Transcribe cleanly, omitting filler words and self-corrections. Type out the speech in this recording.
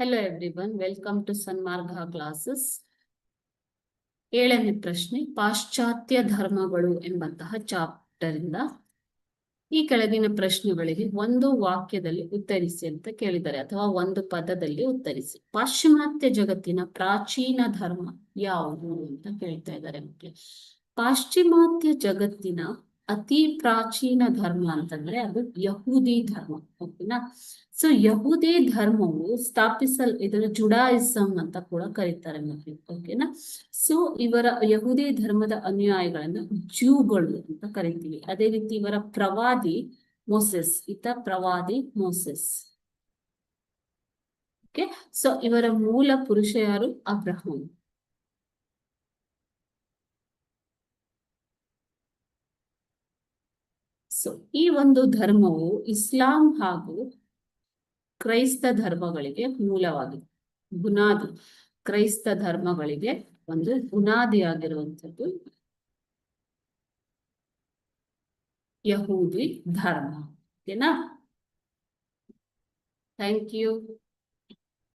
Hello everyone, welcome to Sanmarga classes. 7ನೇ ಪ್ರಶ್ನೆ ಪಾಶ್ಚಾತ್ಯ ಧರ್ಮಗಳು ಎಂಬಂತಹ ಚಾಪ್ಟರ್ ಇಂದ ಈ ಕೆಳಗಿನ ಪ್ರಶ್ನೆಗಳಿಗೆ ಒಂದು ವಾಕ್ಯದಲ್ಲಿ ಉತ್ತರಿಸಿ ಅಂತ ಕೇಳಿದ್ದಾರೆ ಅಥವಾ ಒಂದು ಪದದಲ್ಲಿ ಉತ್ತರಿಸಿ. ಪಾಶ್ಚಿಮಾತ್ಯ ಜಗತ್ತಿನ ಪ್ರಾಚೀನ ಧರ್ಮ ಯಾವುದು ಅಂತ ಕೇಳ್ತಾ ಇದ್ದಾರೆ ಮಕ್ಕಳು. ಪಾಶ್ಚಿಮಾತ್ಯ ಜಗತ್ತಿನ ಅತಿ ಪ್ರಾಚೀನ ಧರ್ಮ ಅಂತಂದ್ರೆ ಅದು ಯಹೂದಿ ಧರ್ಮ. ಓಕೆನಾ? ಸೊ ಯಹೂದಿ ಧರ್ಮವು ಇದರ ಜುಡಾಯಿಸಂ ಅಂತ ಕೂಡ ಕರೀತಾರೆ ಮಕ್ಕಳು. ಓಕೆನಾ? ಸೊ ಇವರ ಯಹೂದಿ ಧರ್ಮದ ಅನುಯಾಯಿಗಳನ್ನ ಜ್ಯೂಗಳು ಅಂತ ಕರಿತೀವಿ. ಅದೇ ರೀತಿ ಇವರ ಪ್ರವಾದಿ ಮೋಸೆಸ್, ಪ್ರವಾದಿ ಮೋಸೆಸ್. ಓಕೆ, ಸೊ ಇವರ ಮೂಲ ಪುರುಷ ಯಾರು? ಅಬ್ರಹಾಂ. ಸೊ ಈ ಒಂದು ಧರ್ಮವು ಇಸ್ಲಾಂ ಹಾಗೂ ಕ್ರೈಸ್ತ ಧರ್ಮಗಳಿಗೆ ಮೂಲವಾಗಿದೆ. ಬುನಾದಿ ಕ್ರೈಸ್ತ ಧರ್ಮಗಳಿಗೆ ಒಂದು ಬುನಾದಿಯಾಗಿರುವಂಥದ್ದು ಯಹೂದಿ ಧರ್ಮ. ಓಕೆನಾ? Thank you.